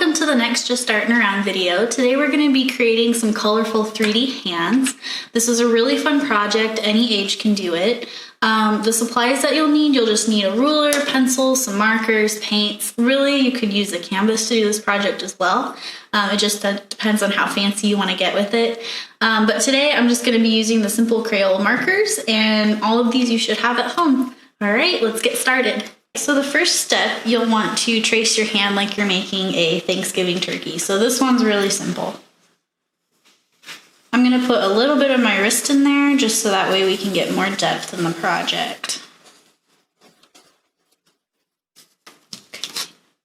welcome to the next Just Starting Around video. Today we're going to be creating some colorful 3D hands. This is a really fun project, any age can do it. The supplies that you'll just need a ruler, pencil, some markers, paints. Really, you could use a canvas to do this project as well. It just depends on how fancy you want to get with it. But today I'm just going to be using the simple Crayola markers, and all of these you should have at home. All right, let's get started. So the first step, you'll want to trace your hand like you're making a Thanksgiving turkey. So this one's really simple. I'm going to put a little bit of my wrist in there just so that way we can get more depth in the project.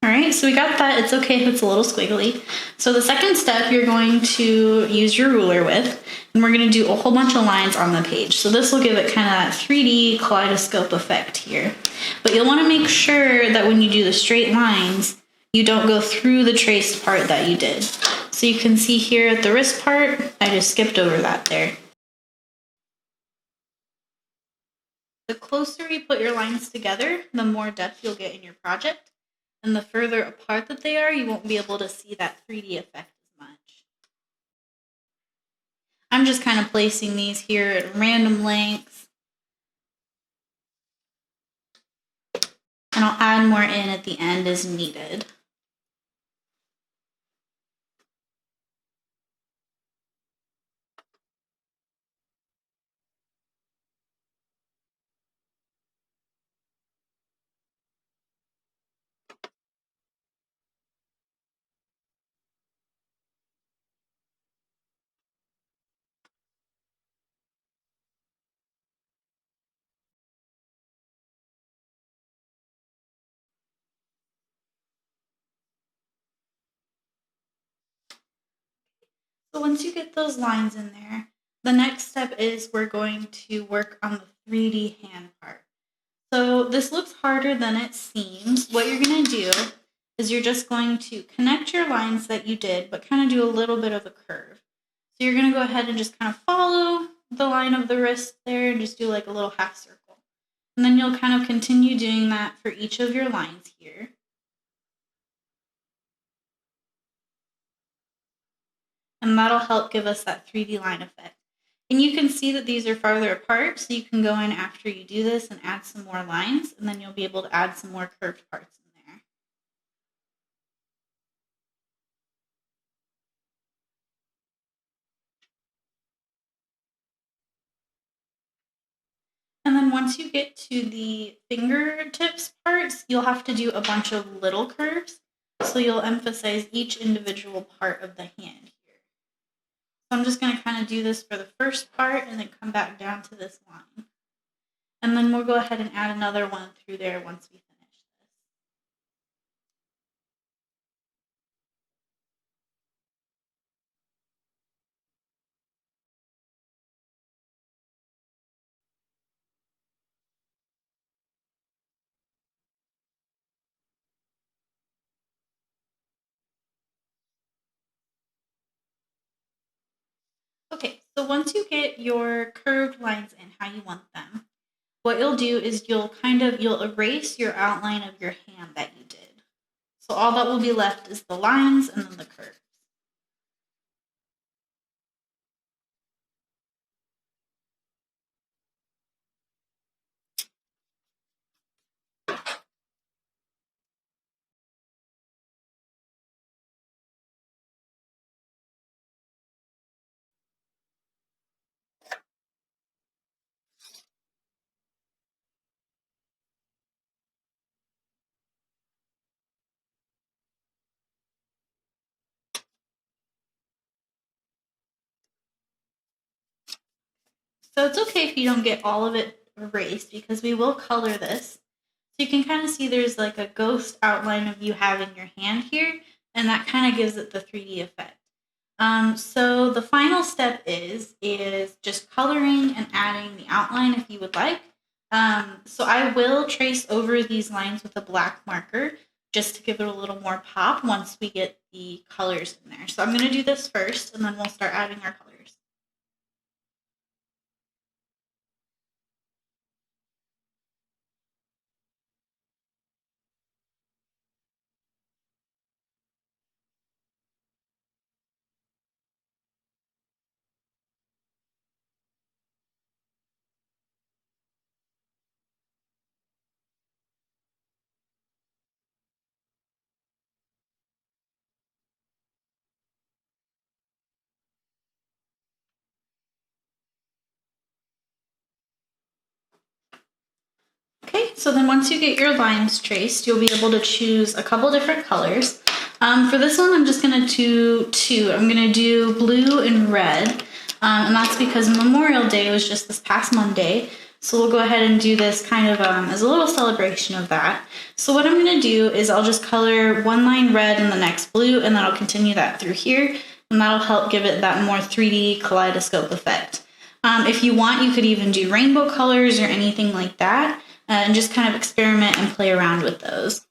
All right, so we got that. It's okay if it's a little squiggly. So the second step you're going to use your ruler with, and we're going to do a whole bunch of lines on the page. So this will give it kind of that 3D kaleidoscope effect here. But you'll want to make sure that when you do the straight lines, you don't go through the traced part that you did. So you can see here at the wrist part, I just skipped over that there. The closer you put your lines together, the more depth you'll get in your project. And the further apart that they are, you won't be able to see that 3D effect as much. I'm just kind of placing these here at random lengths. And I'll add more in at the end as needed. So once you get those lines in there, the next step is we're going to work on the 3D hand part. So this looks harder than it seems. What you're going to do is you're just going to connect your lines that you did, but kind of do a little bit of a curve. So you're going to go ahead and just kind of follow the line of the wrist there and just do like a little half circle. And then you'll kind of continue doing that for each of your lines here. And that'll help give us that 3D line effect. And you can see that these are farther apart, so you can go in after you do this and add some more lines, and then you'll be able to add some more curved parts in there. And then once you get to the fingertips parts, you'll have to do a bunch of little curves, so you'll emphasize each individual part of the hand. So I'm just going to kind of do this for the first part and then come back down to this line. And then we'll go ahead and add another one through there once we finish this. Okay, so once you get your curved lines in how you want them, what you'll do is you'll erase your outline of your hand that you did. So all that will be left is the lines and then the curves. So it's okay if you don't get all of it erased because we will color this. So you can kind of see there's like a ghost outline of you having your hand here, and that kind of gives it the 3D effect. So the final step is just coloring and adding the outline if you would like. So I will trace over these lines with a black marker just to give it a little more pop once we get the colors in there. So I'm going to do this first, and then we'll start adding our colors. Okay, so then once you get your lines traced, you'll be able to choose a couple different colors. For this one, I'm just gonna do two. I'm gonna do blue and red, and that's because Memorial Day was just this past Monday. So we'll go ahead and do this kind of as a little celebration of that. So what I'm gonna do is I'll just color one line red and the next blue, and then I'll continue that through here, and that'll help give it that more 3D kaleidoscope effect. If you want, you could even do rainbow colors or anything like that, and just kind of experiment and play around with those.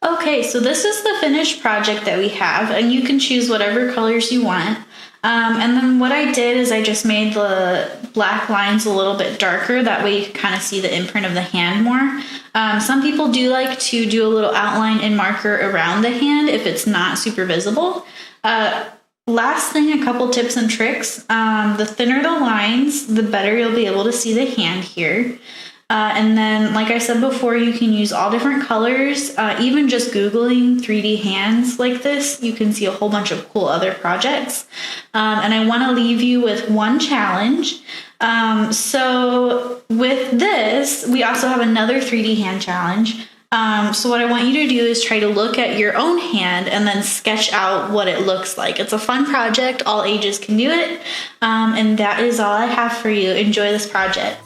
Okay, so this is the finished project that we have, and you can choose whatever colors you want. And then what I did is I just made the black lines a little bit darker. That way you can kind of see the imprint of the hand more. Some people do like to do a little outline and marker around the hand if it's not super visible. Last thing, a couple tips and tricks. The thinner the lines, the better you'll be able to see the hand here. And then, like I said before, you can use all different colors. Even just Googling 3D hands like this, you can see a whole bunch of cool other projects. And I want to leave you with one challenge. So with this, we also have another 3D hand challenge. So what I want you to do is try to look at your own hand and then sketch out what it looks like. It's a fun project. All ages can do it. And that is all I have for you. Enjoy this project.